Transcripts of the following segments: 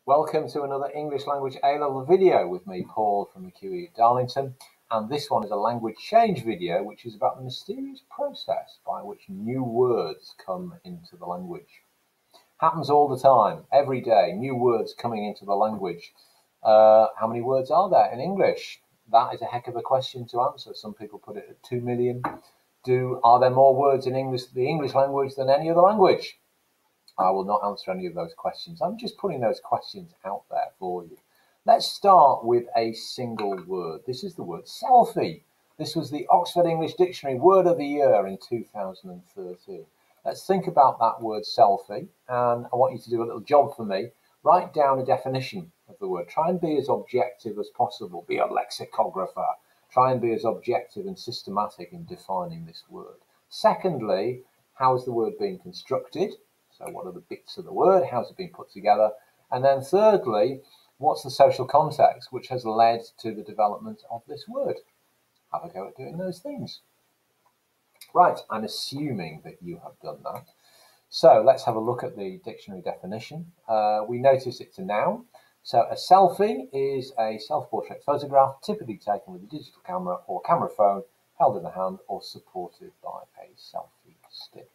Welcome to another English language A-level video with me, Paul from the QE at Darlington, and this one is a language change video which is about the mysterious process by which new words come into the language. Happens all the time, every day, new words coming into the language. How many words are there in English? That is a heck of a question to answer. Some people put it at 2 million. Are there more words in the English language than any other language? I will not answer any of those questions. I'm just putting those questions out there for you. Let's start with a single word. This is the word selfie. This was the Oxford English Dictionary Word of the Year in 2013. Let's think about that word selfie, and I want you to do a little job for me. Write down a definition of the word. Try and be as objective as possible. Be a lexicographer. Try and be as objective and systematic in defining this word. Secondly, how is the word being constructed? So what are the bits of the word? How's it been put together? And then thirdly, what's the social context which has led to the development of this word? Have a go at doing those things. Right, I'm assuming that you have done that. So let's have a look at the dictionary definition. We notice it's a noun. So a selfie is a self-portrait photograph typically taken with a digital camera or camera phone held in the hand or supported by a selfie stick.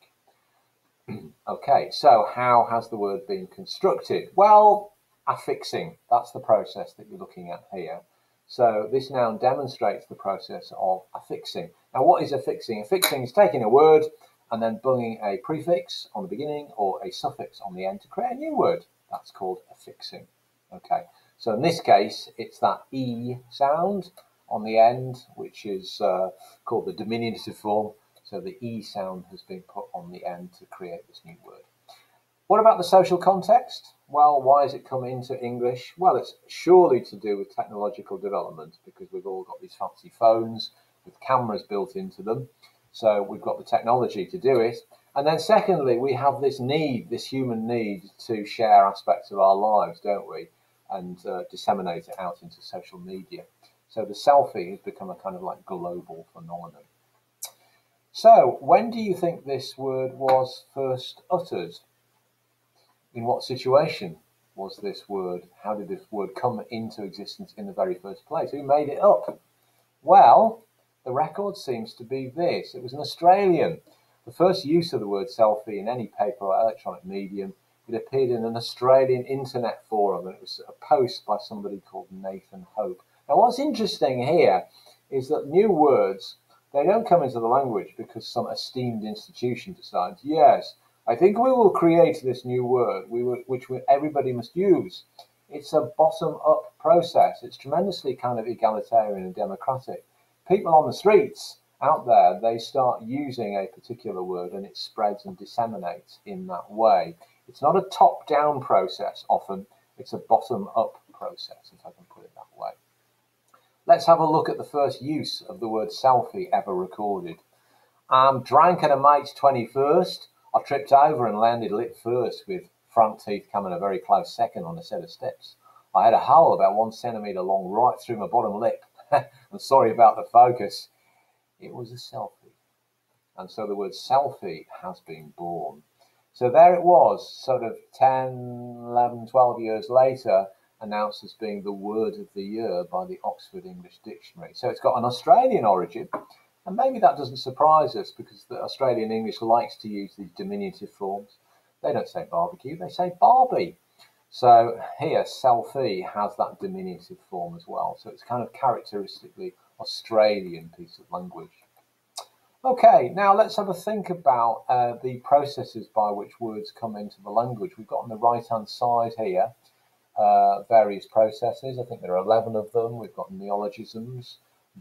Okay, so how has the word been constructed? Well, affixing, that's the process that you're looking at here. So this noun demonstrates the process of affixing. Now, what is affixing? Affixing is taking a word and then bunging a prefix on the beginning or a suffix on the end to create a new word. That's called affixing. Okay, so in this case, it's that E sound on the end, which is called the diminutive form. So the E sound has been put on the end to create this new word. What about the social context? Well, why has it come into English? Well, it's surely to do with technological development because we've all got these fancy phones with cameras built into them. So we've got the technology to do it. And then secondly, we have this need, this human need to share aspects of our lives, don't we? And disseminate it out into social media. So the selfie has become a kind of like global phenomenon. So, when do you think this word was first uttered? In what situation was this word? How did this word come into existence in the very first place? Who made it up? Well, the record seems to be this. It was an Australian. The first use of the word selfie in any paper or electronic medium, it appeared in an Australian internet forum, and it was a post by somebody called Nathan Hope. Now, what's interesting here is that new words, they don't come into the language because some esteemed institution decides, yes, I think we will create this new word which everybody must use. It's a bottom-up process. It's tremendously kind of egalitarian and democratic. People on the streets out there, they start using a particular word and it spreads and disseminates in that way. It's not a top-down process often. It's a bottom-up process, if I can put it that way. Let's have a look at the first use of the word selfie ever recorded. I'm drank at a mate's 21st. I tripped over and landed lip first with front teeth coming a very close second on a set of steps. I had a hole about 1 centimetre long right through my bottom lip. I'm sorry about the focus. It was a selfie. And so the word selfie has been born. So there it was, sort of 10, 11, 12 years later, announced as being the word of the year by the Oxford English Dictionary. So it's got an Australian origin, and maybe that doesn't surprise us because the Australian English likes to use these diminutive forms. They don't say barbecue, they say Barbie. So here, selfie has that diminutive form as well. So it's kind of characteristically Australian piece of language. Okay, now let's have a think about the processes by which words come into the language. We've got on the right-hand side here various processes. I think there are 11 of them. We've got neologisms,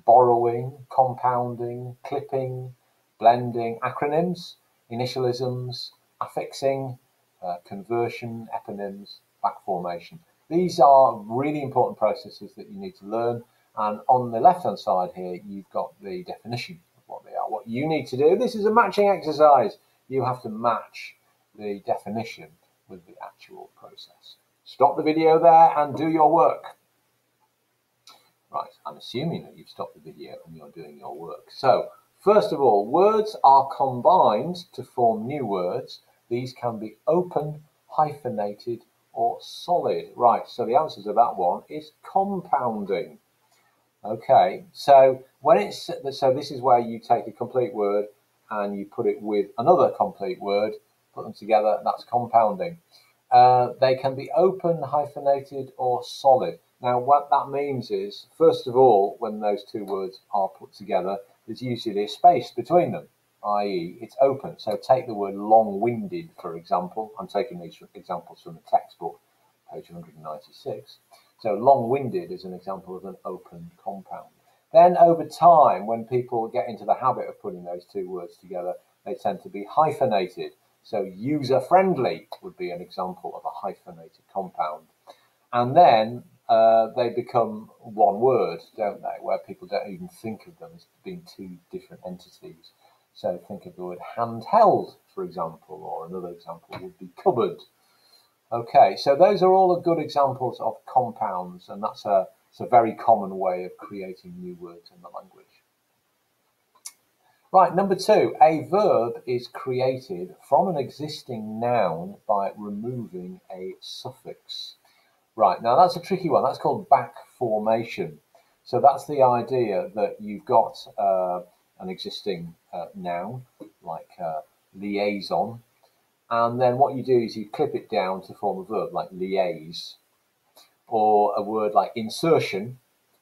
borrowing, compounding, clipping, blending, acronyms, initialisms, affixing, conversion, eponyms, back formation. These are really important processes that you need to learn. And on the left-hand side here, you've got the definition of what they are. What you need to do, this is a matching exercise. You have to match the definition with the actual process. Stop the video there and do your work. Right, I'm assuming that you've stopped the video and you're doing your work. So, first of all, words are combined to form new words. These can be open, hyphenated, or solid? Right, so the answer to that one is compounding. Okay, so this is where you take a complete word and you put it with another complete word, put them together, that's compounding. They can be open, hyphenated, or solid. Now, what that means is, first of all, when those two words are put together, there's usually a space between them, i.e. it's open. So take the word long-winded, for example. I'm taking these examples from the textbook, page 196. So long-winded is an example of an open compound. Then over time, when people get into the habit of putting those two words together, they tend to be hyphenated. So user-friendly would be an example of a hyphenated compound. And then they become one word, don't they, where people don't even think of them as being two different entities. So think of the word handheld, for example, or another example would be cupboard. Okay, so those are all good examples of compounds, and it's a very common way of creating new words in the language. Right, number 2, a verb is created from an existing noun by removing a suffix. Right, now that's a tricky one. That's called back formation. So that's the idea that you've got an existing noun, like liaison, and then what you do is you clip it down to form a verb, like liaise, or a word like insertion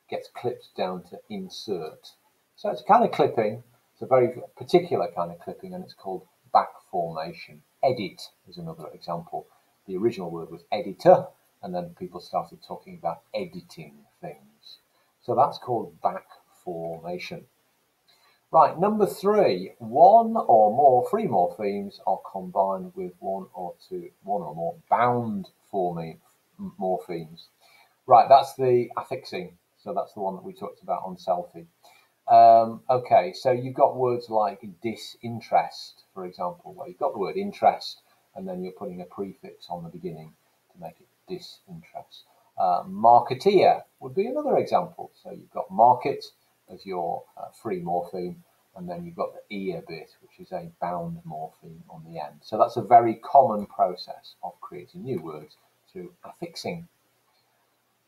gets clipped down to insert. So it's kind of clipping. It's a very particular kind of clipping, and it's called back formation. Edit is another example. The original word was editor, and then people started talking about editing things. So that's called back formation. Right, number 3, one or more free morphemes are combined with one or more bound morphemes. Right, that's the affixing. So that's the one that we talked about on Selfie. Okay, so you've got words like disinterest, for example, where you've got the word interest and then you're putting a prefix on the beginning to make it disinterest. Marketeer would be another example. So you've got market as your free morpheme, and then you've got the ear bit, which is a bound morpheme on the end. So that's a very common process of creating new words through affixing.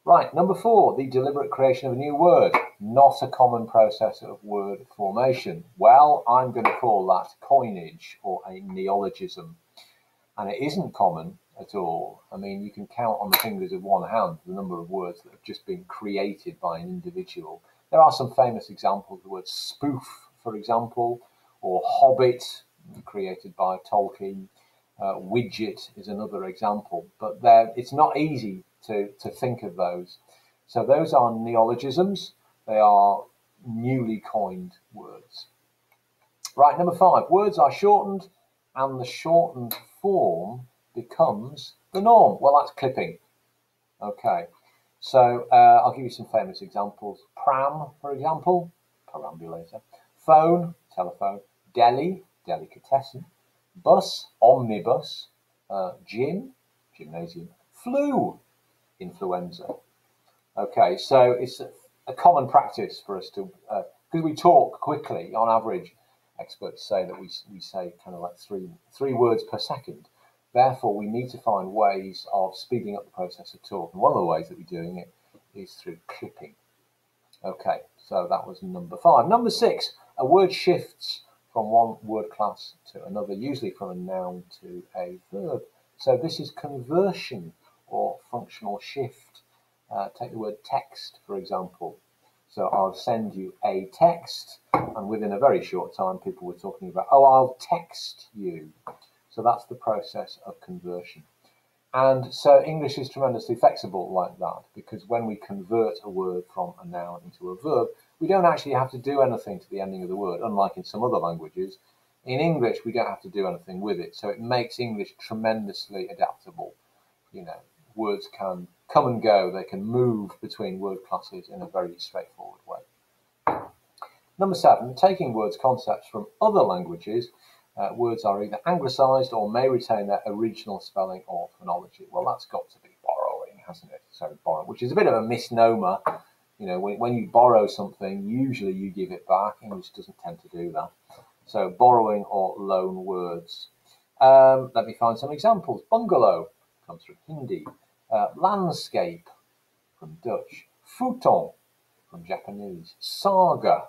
Right, number 4, the deliberate creation of a new word. Not a common process of word formation. Well, I'm going to call that coinage or a neologism. And it isn't common at all. I mean, you can count on the fingers of one hand the number of words that have just been created by an individual. There are some famous examples. The word spoof, for example, or hobbit, created by Tolkien. Widget is another example. But it's not easy to think of those. So those are neologisms. They are newly coined words. Right, number 5, words are shortened and the shortened form becomes the norm. Well, that's clipping. Okay, so I'll give you some famous examples. Pram, for example, perambulator. Phone, telephone. Deli, delicatessen. Bus, omnibus. Gym, gymnasium. Flu, influenza. Okay, so it's a common practice for us to, because we talk quickly, on average, experts say that we say kind of like three words per second. Therefore, we need to find ways of speeding up the process of talk. And one of the ways that we're doing it is through clipping. Okay, so that was number 5. Number 6, a word shifts from one word class to another, usually from a noun to a verb. So this is conversion or functional shift. Take the word text, for example. So I'll send you a text, and within a very short time, people were talking about, oh, I'll text you. So that's the process of conversion. And so English is tremendously flexible like that, because when we convert a word from a noun into a verb, we don't actually have to do anything to the ending of the word, unlike in some other languages. In English, we don't have to do anything with it. So it makes English tremendously adaptable. You know, words can come and go. They can move between word classes in a very straightforward way. Number 7, taking words concepts from other languages. Words are either anglicised or may retain their original spelling or phonology. Well, that's got to be borrowing, hasn't it? So borrow, which is a bit of a misnomer. You know, when you borrow something, usually you give it back. English doesn't tend to do that. So borrowing or loan words. Let me find some examples. Bungalow comes from Hindi. Landscape from Dutch. Futon from Japanese. Saga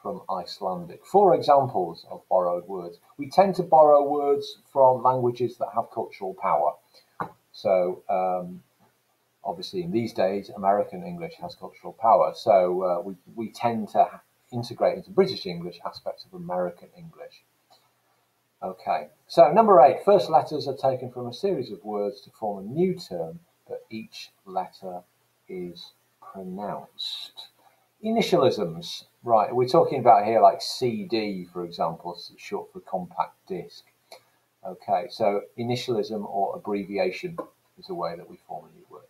from Icelandic. 4 examples of borrowed words. We tend to borrow words from languages that have cultural power. So obviously in these days, American English has cultural power. So we tend to integrate into British English aspects of American English. Okay, so number 8, first letters are taken from a series of words to form a new term, but each letter is pronounced. Initialisms, right, we're talking about here like CD, for example, short for compact disc. Okay, so initialism or abbreviation is a way that we form a new word.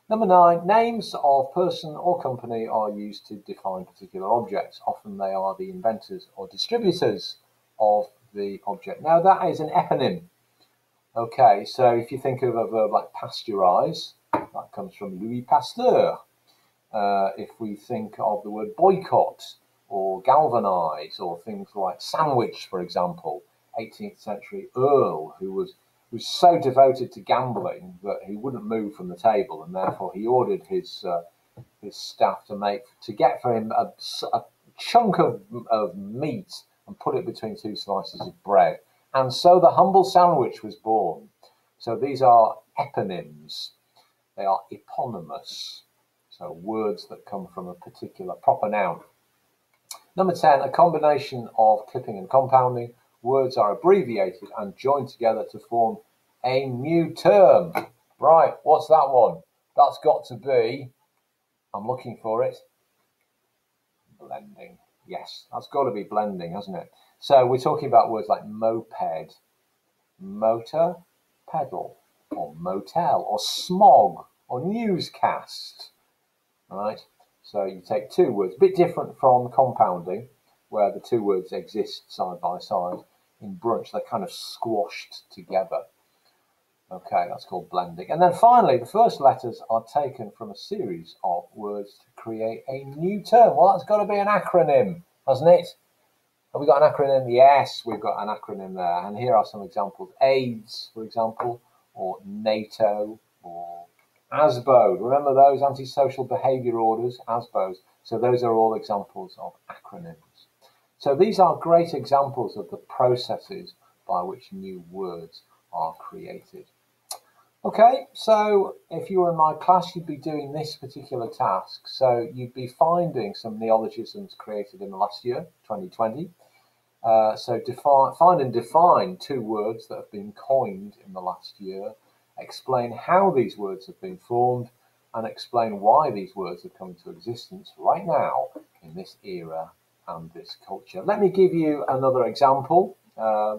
Number 9, names of person or company are used to define particular objects. Often they are the inventors or distributors of the object. Now that is an eponym. Okay, so if you think of a verb like pasteurize, that comes from Louis Pasteur. If we think of the word boycott or galvanize or things like sandwich, for example, 18th century Earl, who was so devoted to gambling that he wouldn't move from the table, and therefore he ordered his staff to get for him a chunk of meat and put it between 2 slices of bread. And so the humble sandwich was born. So these are eponyms. They are eponymous. So words that come from a particular proper noun. Number 10, a combination of clipping and compounding. Words are abbreviated and joined together to form a new term. Right, what's that one? That's got to be, I'm looking for it, blending. Yes, that's got to be blending, hasn't it? So we're talking about words like moped, motor, pedal, or motel, or smog, or newscast. Right? So you take 2 words, a bit different from compounding, where the 2 words exist side by side. In brunch, they're kind of squashed together. Okay, that's called blending. And then finally, the first letters are taken from a series of words to create a new term. Well, that's got to be an acronym, hasn't it? Have we got an acronym? Yes, we've got an acronym there. And here are some examples. AIDS, for example, or NATO, or ASBO. Remember those antisocial behaviour orders, ASBOs? So those are all examples of acronyms. So these are great examples of the processes by which new words are created. Okay, so if you were in my class, you'd be doing this particular task. So you'd be finding some neologisms created in the last year, 2020. So find and define 2 words that have been coined in the last year. Explain how these words have been formed, and explain why these words have come into existence right now in this era and this culture. Let me give you another example.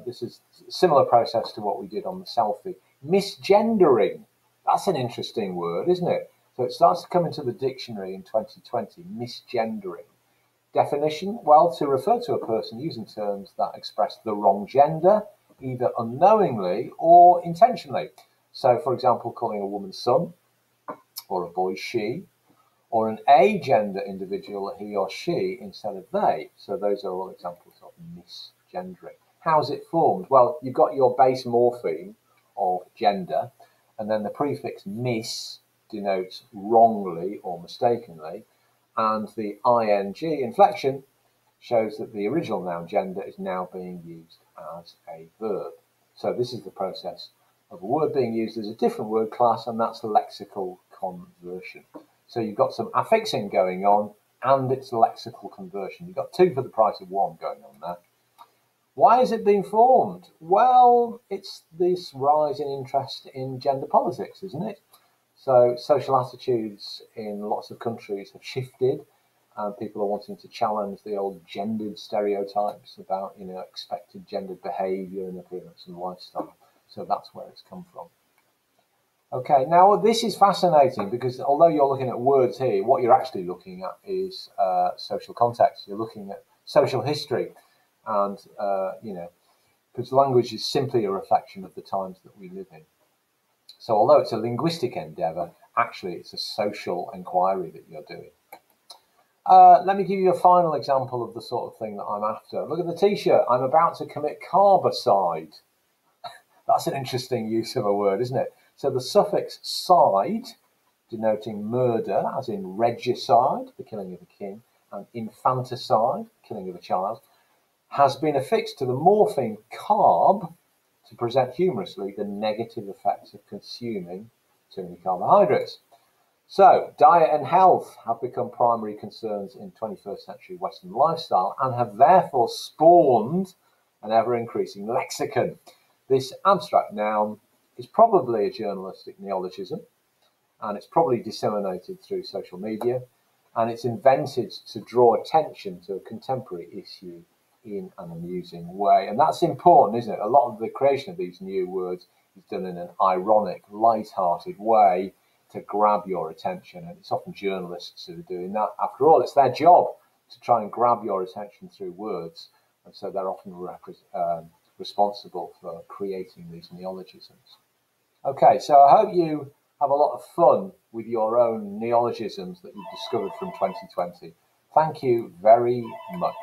This is a similar process to what we did on the selfie. Misgendering. That's an interesting word, isn't it? So it starts to come into the dictionary in 2020, misgendering. Definition, well, to refer to a person using terms that express the wrong gender, either unknowingly or intentionally. So, for example, calling a woman son, or a boy she, or an agender individual he or she instead of they. So those are all examples of misgendering. How's it formed? Well, you've got your base morpheme of gender, and then the prefix mis denotes wrongly or mistakenly, and the ing inflection shows that the original noun gender is now being used as a verb. So this is the process of a word being used as a different word class, and that's lexical conversion. So you've got some affixing going on, and it's lexical conversion. You've got 2 for the price of 1 going on there. Why is it being formed? Well, it's this rise in interest in gender politics, isn't it? So social attitudes in lots of countries have shifted, and people are wanting to challenge the old gendered stereotypes about, expected gendered behaviour and appearance and lifestyle. So that's where it's come from. Okay, now this is fascinating because although you're looking at words here, what you're actually looking at is social context. You're looking at social history. And, because language is simply a reflection of the times that we live in. So although it's a linguistic endeavour, actually it's a social inquiry that you're doing. Let me give you a final example of the sort of thing that I'm after. Look at the t-shirt. I'm about to commit carbicide. That's an interesting use of a word, isn't it? So the suffix "cide", denoting murder, as in regicide, the killing of a king, and infanticide, killing of a child, has been affixed to the morpheme "carb" to present humorously the negative effects of consuming too many carbohydrates. So, diet and health have become primary concerns in 21st century Western lifestyle and have therefore spawned an ever-increasing lexicon. This abstract noun is probably a journalistic neologism, and it's probably disseminated through social media, and it's invented to draw attention to a contemporary issue in an amusing way. And that's important, isn't it? A lot of the creation of these new words is done in an ironic, light-hearted way to grab your attention, and it's often journalists who are doing that. After all, it's their job to try and grab your attention through words, and so they're often responsible for creating these neologisms. Okay, so I hope you have a lot of fun with your own neologisms that you've discovered from 2020. Thank you very much.